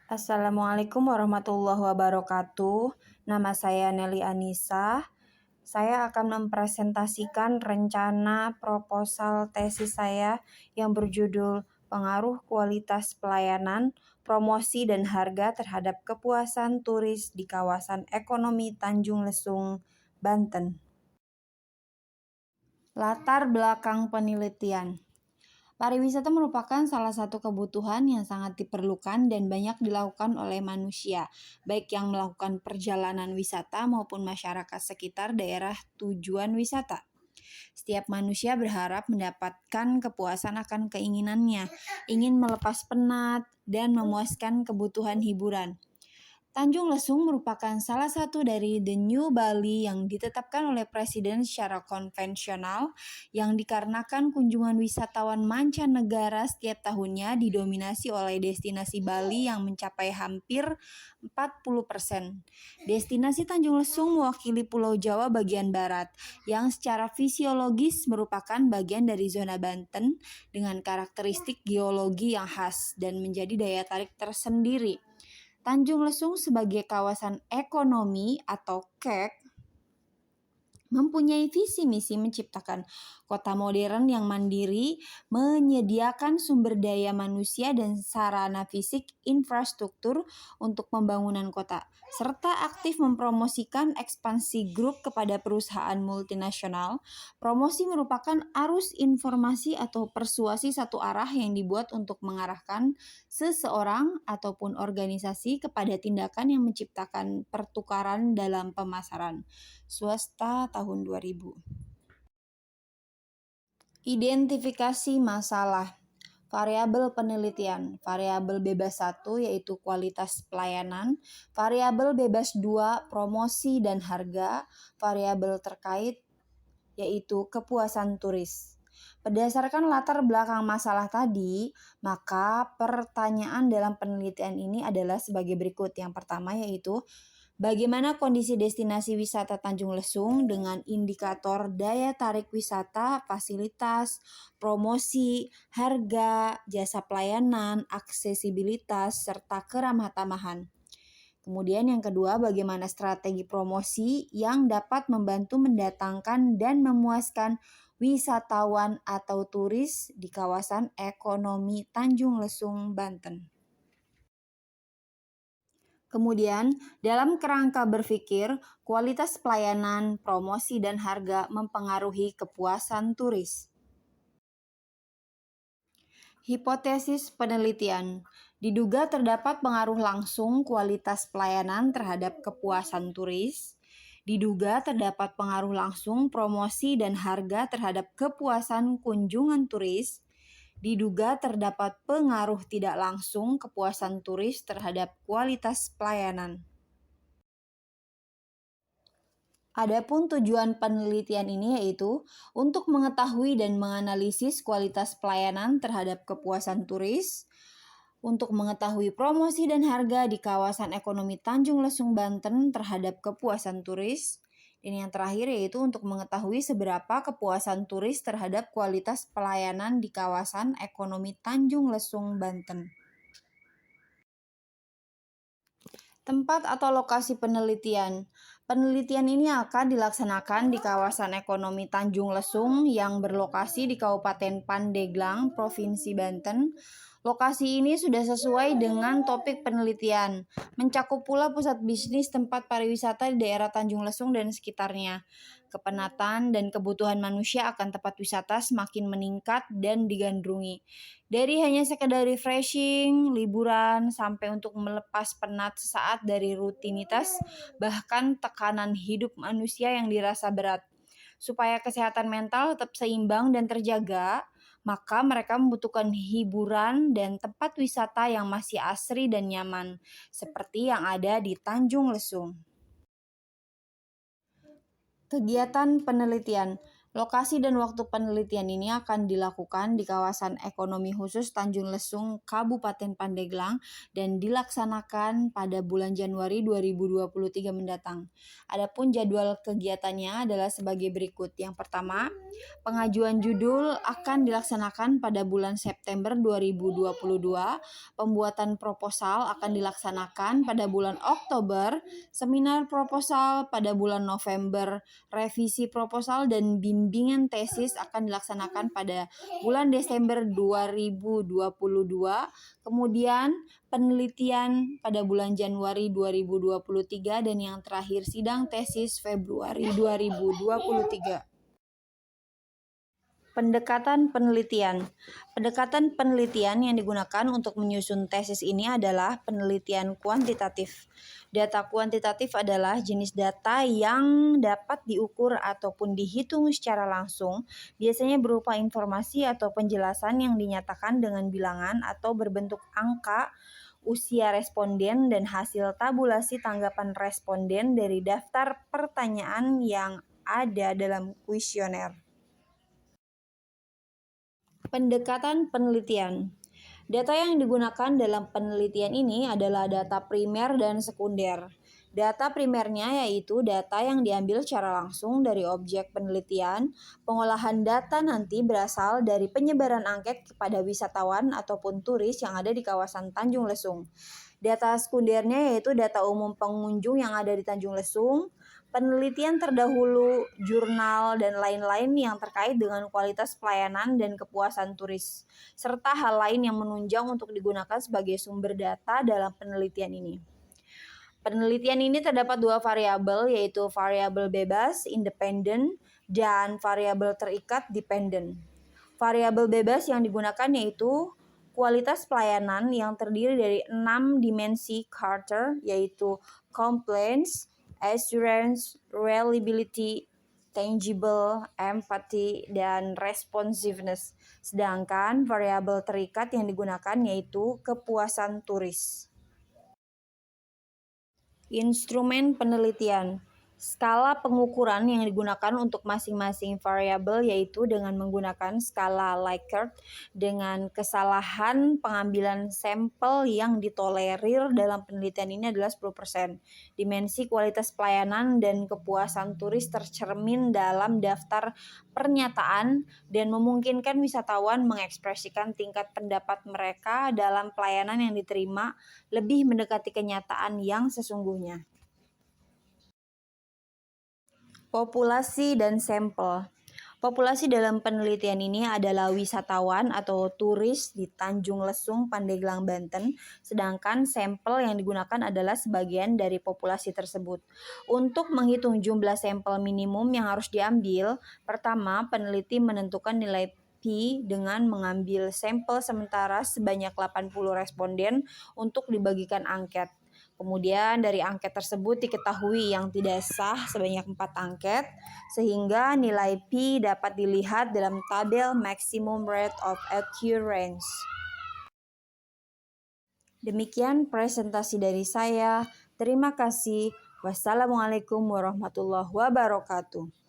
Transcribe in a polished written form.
Assalamualaikum warahmatullahi wabarakatuh. Nama saya Nelly Anissa. Saya akan mempresentasikan rencana proposal tesis saya yang berjudul Pengaruh Kualitas Pelayanan, Promosi dan Harga terhadap Kepuasan Turis di Kawasan Ekonomi Tanjung Lesung, Banten. Latar belakang penelitian. Pariwisata merupakan salah satu kebutuhan yang sangat diperlukan dan banyak dilakukan oleh manusia, baik yang melakukan perjalanan wisata maupun masyarakat sekitar daerah tujuan wisata. Setiap manusia berharap mendapatkan kepuasan akan keinginannya, ingin melepas penat, dan memuaskan kebutuhan hiburan. Tanjung Lesung merupakan salah satu dari The New Bali yang ditetapkan oleh Presiden secara konvensional yang dikarenakan kunjungan wisatawan mancanegara setiap tahunnya didominasi oleh destinasi Bali yang mencapai hampir 40%. Destinasi Tanjung Lesung mewakili Pulau Jawa bagian barat yang secara fisiologis merupakan bagian dari zona Banten dengan karakteristik geologi yang khas dan menjadi daya tarik tersendiri. Tanjung Lesung sebagai kawasan ekonomi atau KEK mempunyai visi misi menciptakan kota modern yang mandiri, menyediakan sumber daya manusia dan sarana fisik infrastruktur untuk pembangunan kota, serta aktif mempromosikan ekspansi grup kepada perusahaan multinasional. Promosi merupakan arus informasi atau persuasi satu arah yang dibuat untuk mengarahkan seseorang ataupun organisasi kepada tindakan yang menciptakan pertukaran dalam pemasaran. Swasta tahun 2000. Identifikasi masalah. Variabel penelitian. Variabel bebas 1 yaitu kualitas pelayanan, variabel bebas 2 promosi dan harga, variabel terkait yaitu kepuasan turis. Berdasarkan latar belakang masalah tadi, maka pertanyaan dalam penelitian ini adalah sebagai berikut. Yang pertama yaitu bagaimana kondisi destinasi wisata Tanjung Lesung dengan indikator daya tarik wisata, fasilitas, promosi, harga, jasa pelayanan, aksesibilitas, serta keramah tamahan. Kemudian yang kedua, bagaimana strategi promosi yang dapat membantu mendatangkan dan memuaskan wisatawan atau turis di kawasan ekonomi Tanjung Lesung, Banten. Kemudian, dalam kerangka berpikir, kualitas pelayanan, promosi, dan harga mempengaruhi kepuasan turis. Hipotesis penelitian. Diduga terdapat pengaruh langsung kualitas pelayanan terhadap kepuasan turis. Diduga terdapat pengaruh langsung promosi dan harga terhadap kepuasan kunjungan turis. Diduga terdapat pengaruh tidak langsung kepuasan turis terhadap kualitas pelayanan. Adapun tujuan penelitian ini yaitu untuk mengetahui dan menganalisis kualitas pelayanan terhadap kepuasan turis, untuk mengetahui promosi dan harga di kawasan ekonomi Tanjung Lesung, Banten terhadap kepuasan turis, dan yang terakhir yaitu untuk mengetahui seberapa kepuasan turis terhadap kualitas pelayanan di kawasan ekonomi Tanjung Lesung, Banten. Tempat atau lokasi penelitian. Penelitian ini akan dilaksanakan di kawasan ekonomi Tanjung Lesung yang berlokasi di Kabupaten Pandeglang, Provinsi Banten. Lokasi ini sudah sesuai dengan topik penelitian, mencakup pula pusat bisnis tempat pariwisata di daerah Tanjung Lesung dan sekitarnya. Kepenatan dan kebutuhan manusia akan tempat wisata semakin meningkat dan digandrungi. Dari hanya sekedar refreshing, liburan, sampai untuk melepas penat sesaat dari rutinitas, bahkan tekanan hidup manusia yang dirasa berat. Supaya kesehatan mental tetap seimbang dan terjaga, maka mereka membutuhkan hiburan dan tempat wisata yang masih asri dan nyaman, seperti yang ada di Tanjung Lesung. Kegiatan penelitian. Lokasi dan waktu penelitian ini akan dilakukan di kawasan ekonomi khusus Tanjung Lesung, Kabupaten Pandeglang, dan dilaksanakan pada bulan Januari 2023 mendatang. Adapun jadwal kegiatannya adalah sebagai berikut. Yang pertama, pengajuan judul akan dilaksanakan pada bulan September 2022, pembuatan proposal akan dilaksanakan pada bulan Oktober, seminar proposal pada bulan November, revisi proposal dan bimbingan tesis akan dilaksanakan pada bulan Desember 2022, kemudian penelitian pada bulan Januari 2023, dan yang terakhir sidang tesis Februari 2023. Pendekatan penelitian. Pendekatan penelitian yang digunakan untuk menyusun tesis ini adalah penelitian kuantitatif. Data kuantitatif adalah jenis data yang dapat diukur ataupun dihitung secara langsung, biasanya berupa informasi atau penjelasan yang dinyatakan dengan bilangan atau berbentuk angka, usia responden, dan hasil tabulasi tanggapan responden dari daftar pertanyaan yang ada dalam kuesioner. Pendekatan penelitian. Data yang digunakan dalam penelitian ini adalah data primer dan sekunder. Data primernya yaitu data yang diambil secara langsung dari objek penelitian. Pengolahan data nanti berasal dari penyebaran angket kepada wisatawan ataupun turis yang ada di kawasan Tanjung Lesung. Data sekundernya yaitu data umum pengunjung yang ada di Tanjung Lesung, penelitian terdahulu, jurnal, dan lain-lain yang terkait dengan kualitas pelayanan dan kepuasan turis, serta hal lain yang menunjang untuk digunakan sebagai sumber data dalam penelitian ini. Penelitian ini terdapat dua variabel, yaitu variabel bebas, independen, dan variabel terikat, dependent. Variabel bebas yang digunakan yaitu kualitas pelayanan yang terdiri dari 6 dimensi Carter, yaitu compliance, assurance, reliability, tangible, empathy, dan responsiveness. Sedangkan variabel terikat yang digunakan yaitu kepuasan turis. Instrumen penelitian. Skala pengukuran yang digunakan untuk masing-masing variabel yaitu dengan menggunakan skala Likert dengan kesalahan pengambilan sampel yang ditolerir dalam penelitian ini adalah 10%. Dimensi kualitas pelayanan dan kepuasan turis tercermin dalam daftar pernyataan dan memungkinkan wisatawan mengekspresikan tingkat pendapat mereka dalam pelayanan yang diterima lebih mendekati kenyataan yang sesungguhnya. Populasi dan sampel. Populasi dalam penelitian ini adalah wisatawan atau turis di Tanjung Lesung, Pandeglang, Banten, sedangkan sampel yang digunakan adalah sebagian dari populasi tersebut. Untuk menghitung jumlah sampel minimum yang harus diambil, pertama peneliti menentukan nilai P dengan mengambil sampel sementara sebanyak 80 responden untuk dibagikan angket. Kemudian dari angket tersebut diketahui yang tidak sah sebanyak 4 angket, sehingga nilai P dapat dilihat dalam tabel maximum rate of occurrence. Demikian presentasi dari saya. Terima kasih. Wassalamualaikum warahmatullahi wabarakatuh.